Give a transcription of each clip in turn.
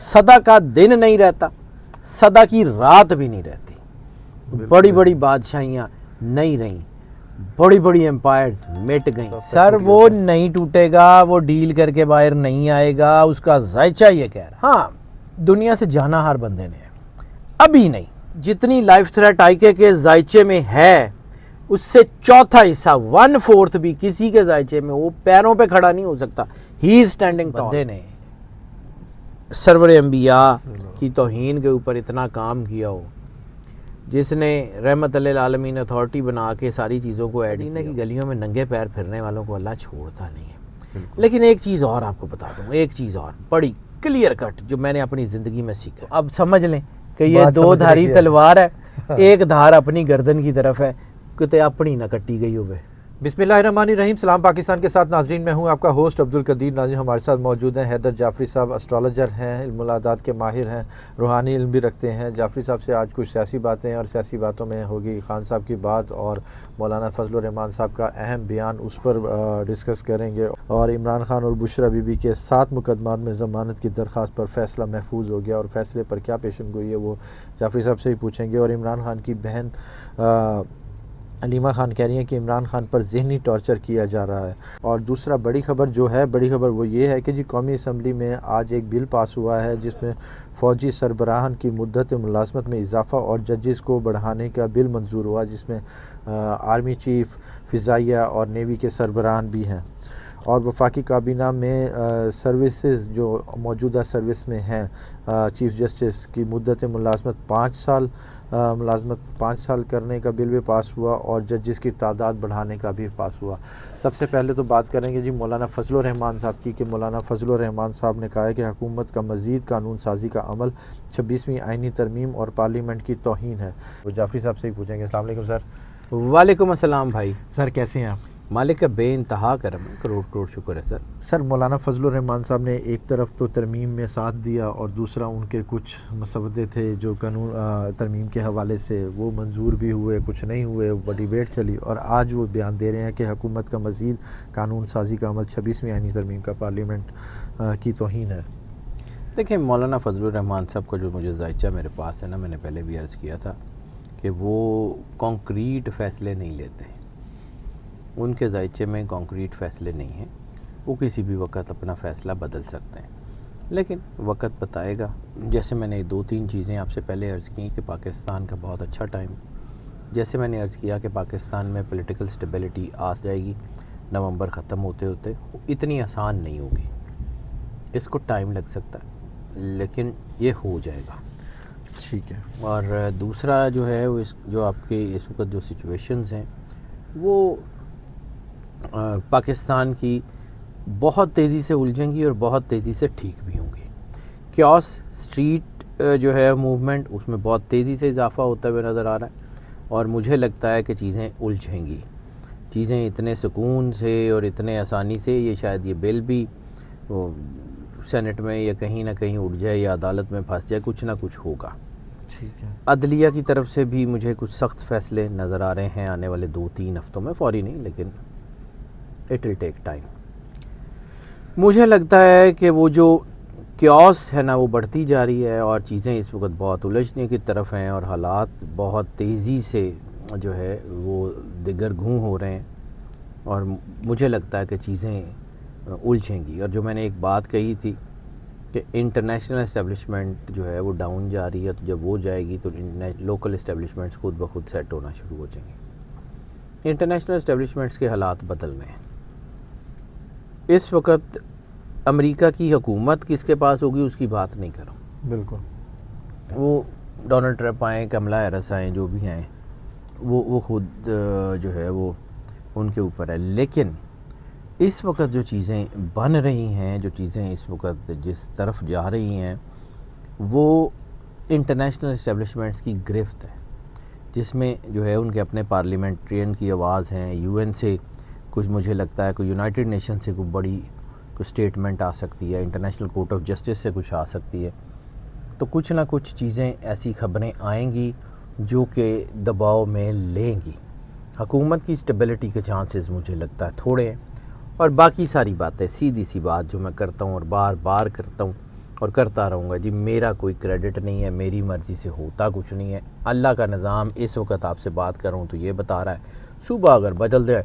सदा का दिन नहीं रहता, सदा की रात भी नहीं रहती। बड़ी बड़ी बादशाहियाँ नहीं रहीं, बड़ी बड़ी एम्पायर्स मिट गई। सर वो नहीं टूटेगा, वो डील करके बाहर नहीं आएगा, उसका जायचा ये कह रहा। हाँ, दुनिया से जाना हर बंदे ने है, अभी नहीं। जितनी लाइफ थ्रेट आईके के जायचे में है उससे चौथा हिस्सा 1/4 भी किसी के जायचे में वो पैरों पे खड़ा नहीं हो सकता। ही स्टैंडिंग बंदे ने सरवर अंबिया की तौहीन के ऊपर इतना काम किया हो, जिसने रहमत लिल आलमीन अथॉरिटी बना के सारी चीज़ों को ऐड किया की गलियों में नंगे पैर फिरने वालों को अल्लाह छोड़ता नहीं है। लेकिन एक चीज़ और आपको बता दूँ, एक चीज़ और बड़ी क्लियर कट जो मैंने अपनी ज़िंदगी में सीखा। अब समझ लें कि ये दो धारी तलवार है, एक धार अपनी गर्दन की तरफ है, किते अपनी ना कटी गई हो। बिस्मिल्लाहिर्रहमानिर्रहीम। सलाम पाकिस्तान के साथ नाजरीन, मैं हूं आपका होस्ट अब्दुल कदीर नाज़रीन। हमारे साथ मौजूद हैं हैदर जाफरी साहब, एस्ट्रोलॉजर हैं, इल्मुल आदात के माहिर हैं, रूहानी इल्म भी रखते हैं। जाफरी साहब से आज कुछ सियासी बातें हैं और सियासी बातों में होगी खान साहब की बात और मौलाना फजल रहमान साहब का अहम बयान, उस पर डिस्कस करेंगे। और इमरान खान और बुशरा बीबी के 7 मुकदमात में ज़मानत की दरख्वास्त पर फैसला महफूज हो गया और फैसले पर क्या पेशन गोई है वो जाफरी साहब से ही पूछेंगे। और इमरान खान की बहन अलीमा खान कह रही हैं कि इमरान खान पर ज़हनी टॉर्चर किया जा रहा है। और दूसरा बड़ी खबर जो है, बड़ी खबर वो ये है कि जी कौमी असम्बली में आज एक बिल पास हुआ है जिसमें फ़ौजी सरबराहान की मुद्दत मुलाज़मत में इजाफ़ा और जजेस को बढ़ाने का बिल मंजूर हुआ, जिसमें आर्मी चीफ़, फ़िज़ाइया और नेवी के सरबराहान भी हैं। और वफाकी काबीना में सर्विसेज जो मौजूदा सर्विस में हैं, चीफ़ जस्टिस की मुद्दत मुलाज़मत 5 साल करने का बिल भी पास हुआ और जजेस की तादाद बढ़ाने का भी पास हुआ। सबसे पहले तो बात करेंगे जी मौलाना फजल रहमान साहब की कि मौलाना फजल रहमान साहब ने कहा है कि हुकूमत का मज़ीद कानून साजी का अमल 26वीं आइनी तरमीम और पार्लियामेंट की तौहीन है। वो जाफरी साहब से ही पूछेंगे। अस्सलाम वालेकुम सर। वालेकुम अस्सलाम भाई। सर कैसे हैं आप? मालिक का बेइंतहा करम, करोड़ करोड़ शुक्र है सर। सर मौलाना फजल रहमान साहब ने एक तरफ तो तरमीम में साथ दिया और दूसरा उनके कुछ मसवदे थे जो कानून तरमीम के हवाले से वो मंजूर भी हुए, कुछ नहीं हुए, बड़ी डिबेट चली और आज वो बयान दे रहे हैं कि हुकूमत का मज़ीद कानून साजी का अमल 26वीं आइनी तरमीम का पार्लियामेंट की तौहीन है। देखिए मौलाना फजल रहमान साहब का जो मुझे जायचा मेरे पास है ना, मैंने पहले भी अर्ज़ किया था कि वो कॉन्क्रीट फ़ैसले नहीं लेते, उनके जायचे में कॉन्क्रीट फ़ैसले नहीं हैं। वो किसी भी वक्त अपना फ़ैसला बदल सकते हैं, लेकिन वक्त बताएगा। जैसे मैंने 2-3 चीज़ें आपसे पहले अर्ज़ की कि पाकिस्तान का बहुत अच्छा टाइम, जैसे मैंने अर्ज़ किया कि पाकिस्तान में पॉलिटिकल स्टेबिलिटी आ जाएगी, नवंबर ख़त्म होते होते इतनी आसान नहीं होगी, इसको टाइम लग सकता है, लेकिन ये हो जाएगा। ठीक है। और दूसरा जो है वो जो आपके इस वक्त जो सिचुएशंस हैं वो पाकिस्तान की बहुत तेज़ी से उलझेंगी और बहुत तेज़ी से ठीक भी होंगी। क्योस स्ट्रीट जो है मूवमेंट, उसमें बहुत तेज़ी से इजाफ़ा होता हुआ नज़र आ रहा है और मुझे लगता है कि चीज़ें उलझेंगी। चीज़ें इतने सुकून से और इतने आसानी से ये शायद ये बिल भी वो सेनेट में या कहीं ना कहीं उड़ जाए या अदालत में फंस जाए, कुछ ना कुछ होगा। ठीक है। अदलिया की तरफ से भी मुझे कुछ सख्त फ़ैसले नज़र आ रहे हैं आने वाले 2-3 हफ्तों में, फ़ौरी नहीं लेकिन इट विल टेक टाइम। मुझे लगता है कि वो जो क्योस है ना वो बढ़ती जा रही है और चीज़ें इस वक्त बहुत उलझने की तरफ हैं और हालात बहुत तेज़ी से जो है वो दिगर घूं हो रहे हैं और मुझे लगता है कि चीज़ें उलझेंगी। और जो मैंने एक बात कही थी कि इंटरनेशनल इस्टेब्लिशमेंट जो है वो डाउन जा रही है, तो जब वो जाएगी तो लोकल इस्टेब्लिशमेंट्स खुद ब खुद सेट होना शुरू हो जाएंगे। इंटरनेशनल इस्टेब्लिशमेंट्स के हालात बदल रहे हैं। इस वक्त अमेरिका की हुकूमत किसके पास होगी उसकी बात नहीं करूँ, बिल्कुल वो डोनाल्ड ट्रंप आएँ, कमला हैरिस आएँ, जो भी आएँ वो खुद जो है वो उनके ऊपर है। लेकिन इस वक्त जो चीज़ें बन रही हैं, जो चीज़ें इस वक्त जिस तरफ जा रही हैं वो इंटरनेशनल इस्टेब्लिशमेंट्स की गिरफ्त है, जिसमें जो है उनके अपने पार्लियामेंट्रियन की आवाज़ हैं। यूएन से कुछ मुझे लगता है कोई यूनाइटेड नेशन से कोई बड़ी कोई स्टेटमेंट आ सकती है, इंटरनेशनल कोर्ट ऑफ जस्टिस से कुछ आ सकती है, तो कुछ ना कुछ चीज़ें ऐसी खबरें आएंगी जो कि दबाव में लेंगी। हुकूमत की स्टेबिलिटी के चांसेस मुझे लगता है थोड़े हैं और बाकी सारी बातें सीधी सी बात जो मैं करता हूँ और बार बार करता हूँ اور کرتا رہوں گا جی. میرا کوئی کریڈٹ نہیں ہے, میری مرضی سے ہوتا کچھ نہیں ہے. اللہ کا نظام اس وقت آپ سے بات کر رہا ہوں تو یہ بتا رہا ہے. صبح اگر بدل جائے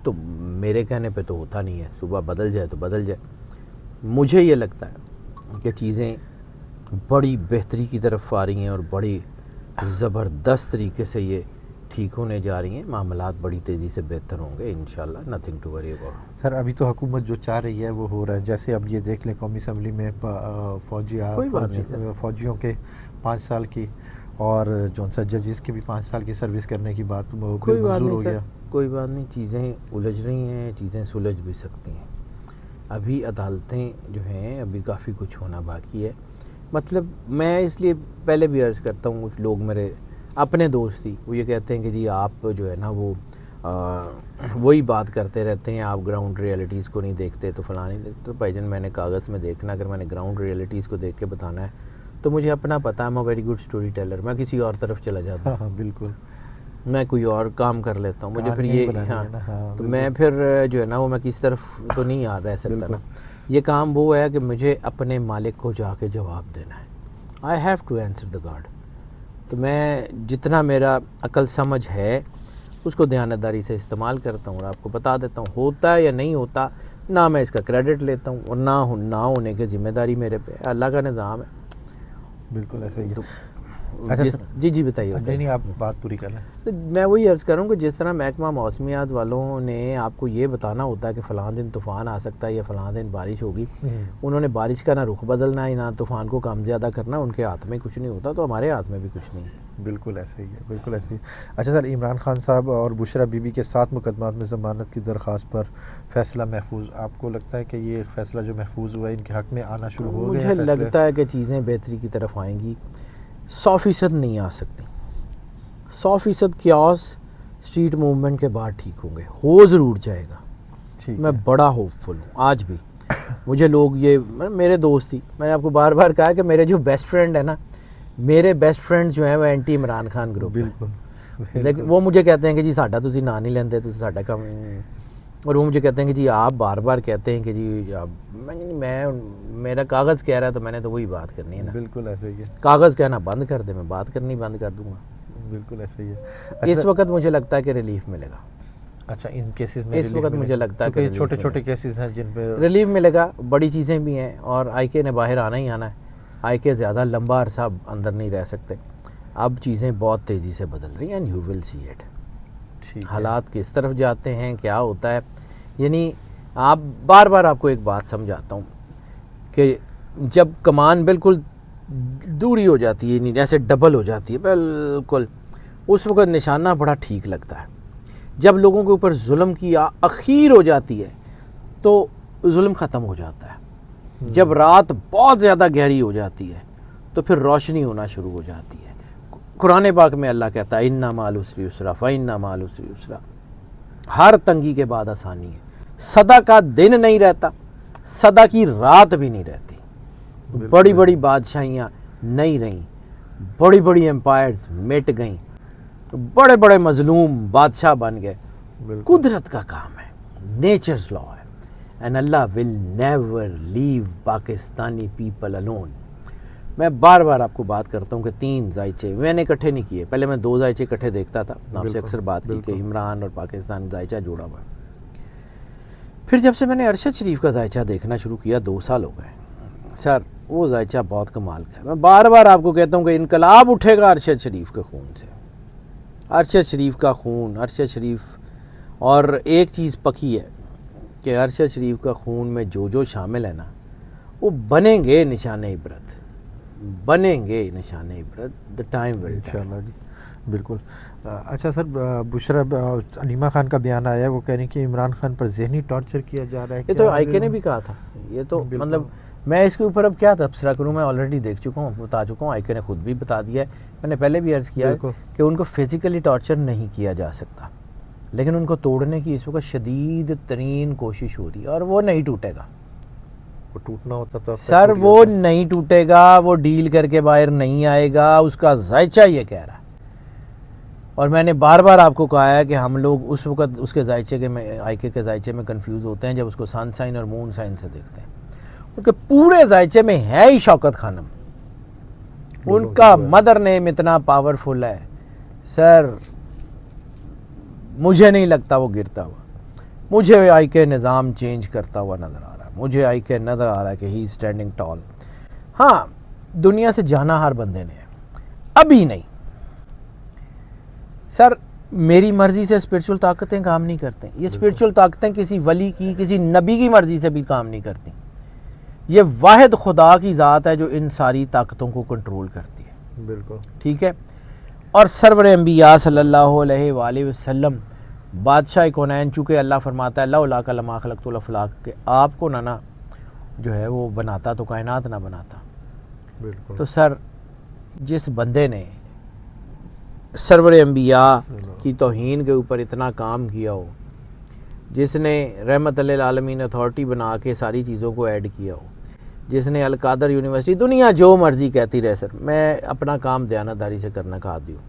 تو میرے کہنے پہ تو ہوتا نہیں ہے, صبح بدل جائے تو بدل جائے. مجھے یہ لگتا ہے کہ چیزیں بڑی بہتری کی طرف آ رہی ہیں اور بڑی زبردست طریقے سے یہ ٹھیک ہونے جا رہی ہیں. معاملات بڑی تیزی سے بہتر ہوں گے انشاءاللہ. Nothing to worry about. Sir ابھی تو حکومت جو چاہ رہی ہے وہ ہو رہا ہے. جیسے اب یہ دیکھ لیں قومی اسمبلی میں فوجیوں کے 5 سال کی اور جو سا ججز کی بھی 5 سال کی سروس کرنے کی بات کوئی بات منظور نہیں ہو سر, گیا. کوئی بات نہیں. چیزیں الجھ رہی ہیں, چیزیں سلجھ بھی سکتی ہیں. ابھی عدالتیں جو ہیں ابھی کافی کچھ ہونا باقی ہے. مطلب میں اس لیے پہلے بھی عرض کرتا ہوں, کچھ لوگ میرے اپنے دوست ہی وہ یہ کہتے ہیں کہ جی آپ جو ہے نا وہ وہی بات کرتے رہتے ہیں, آپ گراؤنڈ ریئلٹیز کو نہیں دیکھتے تو فلاں نہیں دیکھتے. تو بھائی جان میں نے کاغذ میں دیکھنا, اگر میں نے گراؤنڈ ریئلٹیز کو دیکھ کے بتانا ہے تو مجھے اپنا پتہ ہے. میں ویری گڈ اسٹوری ٹیلر, میں کسی اور طرف چلا جاتا ہوں. ہاں بالکل, میں کوئی اور کام کر لیتا ہوں. مجھے پھر کہانیاں ہی یہ بنانی ہے نا. ہاں تو میں پھر جو ہے نا وہ میں کس طرف تو نہیں رہ سکتا نا. یہ کام وہ ہے کہ مجھے اپنے مالک کو جا کے جواب دینا ہے. I have to answer the God. تو میں جتنا میرا عقل سمجھ ہے اس کو دیانتداری سے استعمال کرتا ہوں اور آپ کو بتا دیتا ہوں. ہوتا ہے یا نہیں ہوتا, نہ میں اس کا کریڈٹ لیتا ہوں اور نہ ہونے کی ذمہ داری میرے پہ. اللہ کا نظام ہے. بالکل ایسے ہی. جی بتائیے. نہیں آپ بات پوری کر لیں. میں وہی عرض کروں کہ جس طرح محکمہ موسمیات والوں نے آپ کو یہ بتانا ہوتا ہے کہ فلاں دن طوفان آ سکتا ہے یا فلاں دن بارش ہوگی, انہوں نے بارش کا نہ رخ بدلنا ہے نہ طوفان کو کم زیادہ کرنا. ان کے ہاتھ میں کچھ نہیں ہوتا, تو ہمارے ہاتھ میں بھی کچھ نہیں ہے. بالکل ایسے ہی ہے, بالکل ایسے ہی. اچھا سر, عمران خان صاحب اور بشرا بی بی کے 7 مقدمات میں ضمانت کی درخواست پر فیصلہ محفوظ. آپ کو لگتا ہے کہ یہ فیصلہ جو محفوظ ہوا ہے ان کے حق میں آنا شروع ہو گیا؟ مجھے لگتا ہے کہ چیزیں بہتری کی طرف آئیں گی. 100% نہیں آ سکتی. 100% کیاس اسٹریٹ موومنٹ کے بعد ٹھیک ہوں گے, ہو ضرور جائے گا. میں بڑا ہوپ فل ہوں آج بھی. مجھے لوگ یہ میرے دوست ہی, میں نے آپ کو بار بار کہا کہ میرے جو بیسٹ فرینڈ ہے نا, میرے بیسٹ فرینڈ جو ہیں وہ اینٹی عمران خان گروپ. بالکل. لیکن وہ مجھے کہتے ہیں کہ جی ساڈا تسی نا نہیں لیندے, تسی ساڈا کم. اور وہ مجھے کہتے ہیں کہ جی آپ بار بار کہتے ہیں کہ جی میں میرا کاغذ کہہ رہا ہے تو میں نے تو وہی بات کرنی ہے نا. بالکل ایسے ہی ہے. کاغذ کہنا بند کر دے, میں بات کرنی بند کر دوں گا. بالکل ایسے ہی ہے. اس وقت مجھے لگتا ہے کہ ریلیف ملے گا. اچھا, ان کیسز میں اس وقت مجھے لگتا ہے کہ چھوٹے چھوٹے کیسز ہیں جن پہ ریلیف ملے گا. بڑی چیزیں بھی ہیں اور آئی کے نے باہر آنا ہی آنا ہے. آئی کے زیادہ لمبا عرصہ اندر نہیں رہ سکتے. اب چیزیں بہت تیزی سے بدل رہی ہیں and you will see it. حالات کس طرف جاتے ہیں, کیا ہوتا ہے. یعنی آپ بار بار آپ کو ایک بات سمجھاتا ہوں کہ جب کمان بالکل دوری ہو جاتی ہے, یعنی جیسے ڈبل ہو جاتی ہے بالکل, اس وقت نشانہ بڑا ٹھیک لگتا ہے. جب لوگوں کے اوپر ظلم کی اخیر ہو جاتی ہے تو ظلم ختم ہو جاتا ہے. جب رات بہت زیادہ گہری ہو جاتی ہے تو پھر روشنی ہونا شروع ہو جاتی ہے. قرآن پاک میں اللہ کہتا ہے اِنَّ مَعَ الْعُسْرِ يُسْرًا فَإِنَّ مَعَ الْعُسْرِ يُسْرًا. ہر تنگی کے بعد آسانی ہے. صدا کا دن نہیں رہتا, صدا کی رات بھی نہیں رہتی. بڑی بڑی بادشاہیاں نہیں رہیں, بڑی بڑی امپائرز مٹ گئیں, بڑے بڑے مظلوم بادشاہ بن گئے. قدرت کا کام ہے, نیچرز لا ہے. And Allah will never leave Pakistani people alone. میں بار بار آپ کو بات کرتا ہوں کہ 3 ذائچے میں نے اکٹھے نہیں کیے. پہلے میں 2 ذائچے اکٹھے دیکھتا تھا, آپ سے اکثر بات کی کہ عمران اور پاکستان ذائچہ جوڑا ہوا ہے. پھر جب سے میں نے ارشد شریف کا ذائچہ دیکھنا شروع کیا 2 سال ہو گئے سر, وہ ذائچہ بہت کمال کا ہے. میں بار بار آپ کو کہتا ہوں کہ انقلاب اٹھے گا ارشد شریف کے خون سے. ارشد شریف کا خون, ارشد شریف. اور ایک چیز پکی ہے کہ ارشد شریف کا خون میں جو شامل ہے نا, وہ بنیں گے نشان عبرت, بنیں گے نشان عبرت. دا ٹائم ول انشاءاللہ جی. بالکل. اچھا سر, بشرا علیمہ خان کا بیان آیا ہے, وہ کہہ رہی ہیں کہ عمران خان پر ذہنی ٹارچر کیا جا رہا ہے. یہ تو آئی کے نے بھی کہا تھا. یہ تو مطلب میں اس کے اوپر اب کیا تبصرہ کروں, میں آلریڈی دیکھ چکا ہوں, بتا چکا ہوں. آئی کے نے خود بھی بتا دیا ہے, میں نے پہلے بھی عرض کیا ہے کہ ان کو فزیکلی ٹارچر نہیں کیا جا سکتا, لیکن ان کو توڑنے کی اس وقت شدید ترین کوشش ہو رہی ہے اور وہ نہیں ٹوٹے گا. وہ ٹوٹنا ہوتا تھا سر, وہ نہیں ٹوٹے گا, وہ ڈیل کر کے باہر نہیں آئے گا. اس کا ذائچہ یہ کہہ رہا ہے. اور میں نے بار بار آپ کو کہا ہے کہ ہم لوگ اس وقت اس کے ذائچے کے میں آئی کے ذائچے میں کنفیوز ہوتے ہیں جب اس کو سن سائن اور مون سائن سے دیکھتے ہیں. क्योंकि पूरे ज़ायचे में है ही शौकत खानम, उनका मदर नेम इतना पावरफुल है सर, मुझे नहीं लगता वो गिरता हुआ। मुझे आई के निज़ाम चेंज करता हुआ नज़र आ रहा है, मुझे आई के नज़र आ रहा है कि ही स्टैंडिंग टॉल। हाँ, दुनिया से जाना हर बंदे ने है, अभी नहीं सर। मेरी मर्ज़ी से स्पिरिचुअल ताकतें काम नहीं करते, ये स्पिरिचुअल ताकतें किसी वली की, किसी नबी की मर्ज़ी से भी काम नहीं करती। ये वाहिद खुदा की ज़ात है जो इन सारी ताकतों को कंट्रोल करती है। बिल्कुल ठीक है। और सरवर अंबिया सल्लल्लाहु अलैहि वसल्लम बादशाह कौनैन, चूँकि अल्लाह फरमाता है लौला का लमा खलक़तुल अफ़लाक, के आपको ना जो है वो बनाता तो कायनात ना बनाता। बिल्कुल। तो सर जिस बंदे ने सरवर अंबिया की तौहीन के ऊपर इतना काम किया हो, जिसने रहमत लिल आलमीन अथॉरिटी बना के सारी चीज़ों को ऐड किया हो, जिसने अल कादर यूनिवर्सिटी, दुनिया जो मर्ज़ी कहती रहे सर, मैं अपना काम दयानतदारी से करना का आदी हूँ,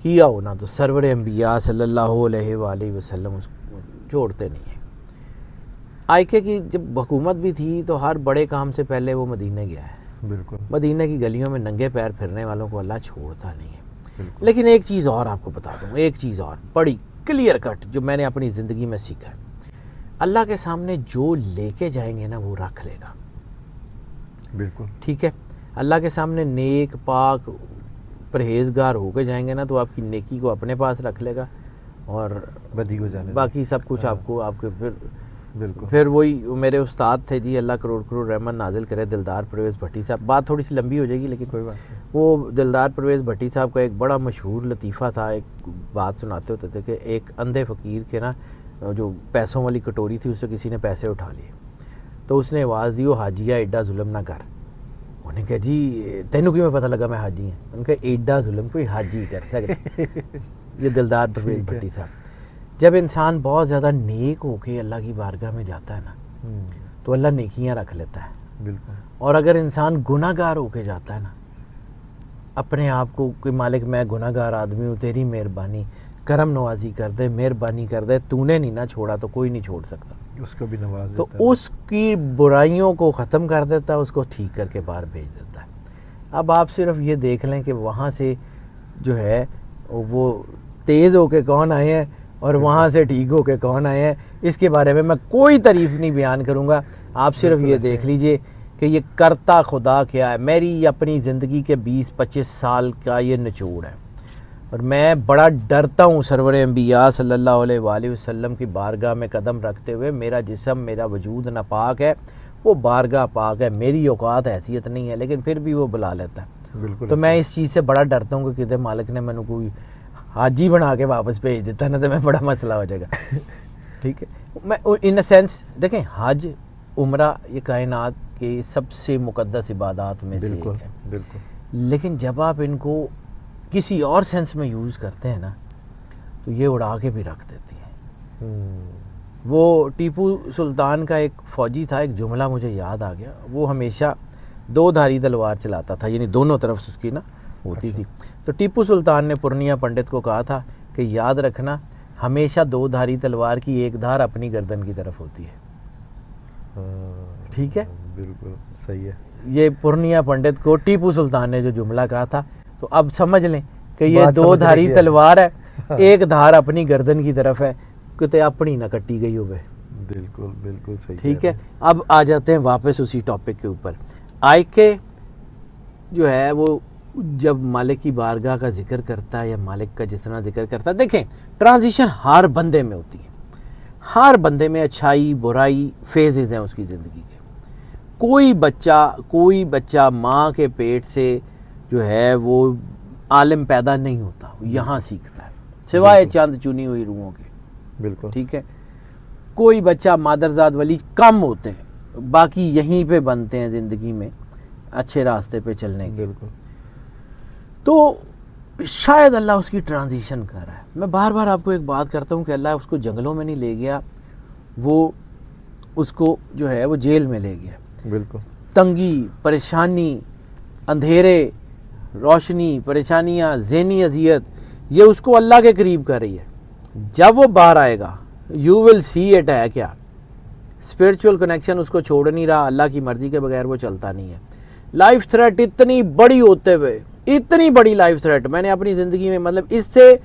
किया हो ना तो सरवर अंबिया सल्लल्लाहु अलैहि वसल्लम उसको छोड़ते नहीं है। आइके की जब हुकूमत भी थी तो हर बड़े काम से पहले वो मदीने गया है। बिल्कुल। मदीने की गलियों में नंगे पैर फिरने वालों को अल्लाह छोड़ता नहीं है। लेकिन एक चीज़ और आपको बता दूँ, एक चीज़ और बड़ी क्लियर कट जो मैंने अपनी ज़िंदगी में सीखा है, अल्लाह के सामने जो लेके जाएंगे ना वो रख लेगा। बिल्कुल। ठीक है। अल्लाह के सामने नेक पाक परहेजगार होकर जाएंगे ना तो आपकी नेकी को अपने पास रख लेगा और बदी को जाने बाकी सब कुछ आपको आपके बिल्कुल। फिर वही मेरे उस्ताद थे जी, अल्लाह करोड़ करोड़ रहमत नाजिल करे, दिलदार परवेज़ भट्टी साहब। बात थोड़ी सी लंबी हो जाएगी लेकिन कोई बात नहीं। वो दिलदार परवेज़ भट्टी साहब का एक बड़ा मशहूर लतीफ़ा था। एक बात सुनाते होते थे कि एक अंधे फ़कीर के ना जो पैसों वाली कटोरी थी उससे किसी ने पैसे उठा लिए, तो उसने आवाज़ दी, वो हाजिया एडा जुल्म ना कर। उन्हें कहा जी तेनों कि मैं पता लगा मैं हाजी हैं। उनका एडा जुल्म कोई हाजी कर सकते ये दिलदार परवेज़ भट्टी साहब। जब इंसान बहुत ज़्यादा नेक होके अल्लाह की बारगाह में जाता है ना तो अल्लाह नेकियां रख लेता है। बिल्कुल। और अगर इंसान गुनाहगार होके जाता है ना, अपने आप को कि मालिक मैं गुनाहगार आदमी हूँ, तेरी मेहरबानी करम नवाजी कर दे, मेहरबानी कर दे, तूने नहीं ना छोड़ा तो कोई नहीं छोड़ सकता, उसको भी नवाज तो देता है। उसकी बुराइयों को ख़त्म कर देता है, उसको ठीक करके बाहर भेज देता है। अब आप सिर्फ ये देख लें कि वहाँ से जो है वो तेज़ होके कौन आए हैं और वहाँ से ठीक होके कौन आए हैं, इसके बारे में मैं कोई तारीफ़ नहीं बयान करूँगा। आप सिर्फ ये देख लीजिए कि ये करता खुदा क्या है। मेरी अपनी ज़िंदगी के 20-25 साल का ये निचोड़ है और मैं बड़ा डरता हूँ सरवर अंबिया सल्लल्लाहु अलैहि वसल्लम की बारगाह में कदम रखते हुए। मेरा जिस्म, मेरा वजूद नापाक है, वो बारगाह पाक है, मेरी औकात हैसियत नहीं है, लेकिन फिर भी वो बुला लेता है। बिल्कुल। तो मैं इस चीज़ से बड़ा डरता हूँ कि किधर मालिक ने मैंने कोई हाजी बना के वापस भेज देता ना तो मैं बड़ा मसला हो जाएगा। ठीक है। मैं इन अ सेंस देखें, हज उम्रा ये कायनात के सबसे मुकद्दस इबादत में से एक है। बिल्कुल। लेकिन जब आप इनको किसी और सेंस में यूज़ करते हैं ना तो ये उड़ा के भी रख देती है। वो टीपू सुल्तान का एक फ़ौजी था, एक जुमला मुझे याद आ गया। वो हमेशा दो धारी तलवार चलाता था, यानी दोनों तरफ से उसकी ना होती थी। तो टीपू सुल्तान ने पूर्णिया पंडित को कहा था कि याद रखना, हमेशा दो धारी तलवार की एक धार अपनी गर्दन की तरफ होती है। ठीक है। बिल्कुल सही है। ये पूर्णिया पंडित को टीपू सुल्तान ने जो जुमला कहा था, तो अब समझ लें कि ये दो धारी तलवार है, एक धार अपनी गर्दन की तरफ है, कितने अपनी ना कटी गई होवे। बिल्कुल बिल्कुल सही। ठीक है। अब आ जाते हैं वापस उसी टॉपिक के ऊपर। आइके जो है वो जब मालिक की बारगाह का जिक्र करता है या मालिक का जिस तरह जिक्र करता है, देखें ट्रांजिशन हर बंदे में होती है, हर बंदे में अच्छाई बुराई फेजेस हैं उसकी ज़िंदगी के। कोई बच्चा माँ के पेट से जो है वो आलिम पैदा नहीं होता, यहाँ सीखता है, सिवाय चंद चुनी हुई रूहों के। बिल्कुल। ठीक है। कोई बच्चा मादरजाद वली कम होते हैं, बाकी यहीं पे बनते हैं ज़िंदगी में अच्छे रास्ते पे चलने के। बिल्कुल। तो शायद अल्लाह उसकी ट्रांजिशन कर रहा है। मैं बार बार आपको एक बात करता हूँ कि अल्लाह उसको जंगलों में नहीं ले गया, वो उसको जो है वो जेल में ले गया। बिल्कुल। तंगी, परेशानी, अंधेरे, रोशनी, परेशानियाँ, ज़हनी अजियत, ये उसको अल्लाह के करीब कर रही है। जब वो बाहर आएगा यू विल सी इट है क्या, स्पिरिचुअल कनेक्शन उसको छोड़ नहीं रहा, अल्लाह की मर्जी के बगैर वो चलता नहीं है। लाइफ थ्रेट इतनी बड़ी होते हुए, इतनी बड़ी लाइफ थ्रेट मैंने अपनी ज़िंदगी में, मतलब इससे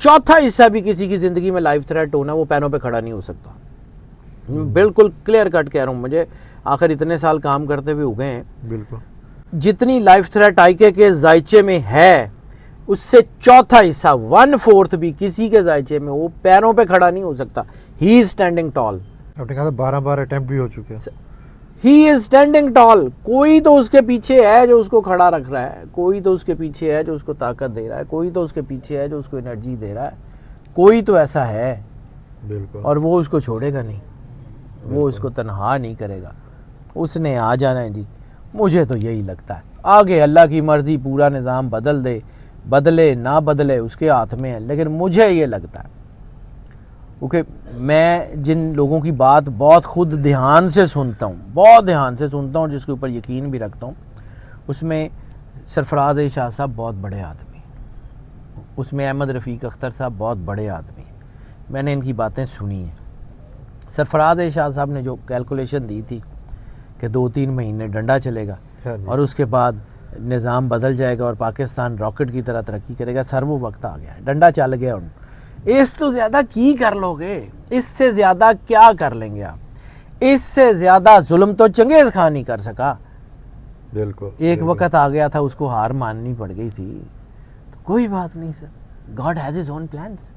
चौथा हिस्सा भी किसी की ज़िंदगी में लाइफ थ्रेट होना, वो पैरों पे खड़ा नहीं हो सकता। बिल्कुल क्लियर कट कह रहा हूँ, मुझे आखिर इतने साल काम करते हुए हो गए हैं। बिल्कुल। जितनी लाइफ थ्रेट आईके के जायचे में है, उससे चौथा हिस्सा 1/4 भी किसी के जायचे में वो पैरों पे खड़ा नहीं हो सकता। He is standing tall. आपने कहा था 12 बार अटेम्प्ट भी हो चुके हैं। He is standing tall. कोई तो उसके पीछे है जो उसको खड़ा रख रहा है, कोई तो उसके पीछे है जो उसको ताकत दे रहा है, कोई तो उसके पीछे है जो उसको एनर्जी दे रहा है, कोई तो ऐसा है। बिल्कुल। और वो उसको छोड़ेगा नहीं, वो उसको तनहा नहीं करेगा, उसने आ जाना है जी। मुझे तो यही लगता है, आगे अल्लाह की मर्जी, पूरा निज़ाम बदल दे, बदले ना बदले उसके हाथ में है, लेकिन मुझे ये लगता है, क्योंकि मैं जिन लोगों की बात बहुत खुद ध्यान से सुनता हूँ, बहुत ध्यान से सुनता हूँ, जिसके ऊपर यकीन भी रखता हूँ, उसमें सरफराज शाह साहब बहुत बड़े आदमी, उसमें अहमद रफ़ीक अख्तर साहब बहुत बड़े आदमी, मैंने इनकी बातें सुनी हैं। सरफराज शाह साहब ने जो कैलकुलेशन दी थी कि 2-3 महीने डंडा चलेगा और उसके बाद निज़ाम बदल जाएगा और पाकिस्तान रॉकेट की तरह तरक्की करेगा, सर वो वक्त आ गया है, डंडा चल गया उन। इस तो ज़्यादा की कर लोगे, इससे ज़्यादा क्या कर लेंगे आप? इससे ज़्यादा जुल्म तो चंगेज़ खान नहीं कर सका। बिल्कुल। एक वक्त आ गया था, उसको हार माननी पड़ गई थी, तो कोई बात नहीं sir, God has his own plans.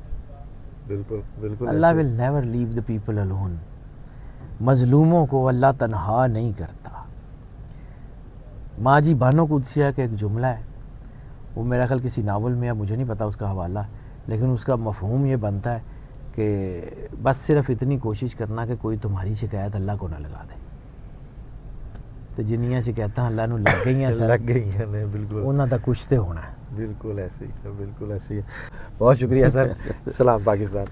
बिल्कुल बिल्कुल। Allah will never leave the people alone. मजलूमों को अल्लाह तन्हा नहीं करता। माजी बानो कुदसिया का एक जुमला है, वो मेरा ख्याल किसी नावल में है, मुझे नहीं पता उसका हवाला, लेकिन उसका मफहूम ये बनता है कि बस सिर्फ इतनी कोशिश करना कि कोई तुम्हारी शिकायत अल्लाह को ना लगा दे। तो जिन्नियां शिकायतां अल्लाह नूं लग गई हैं, लग गई हैं, नहीं बिल्कुल, उन्हां दा कुछ तो होना है। बिल्कुल ऐसे ही है, बिल्कुल ऐसे ही है। बहुत शुक्रिया सर। सलाम पाकिस्तान।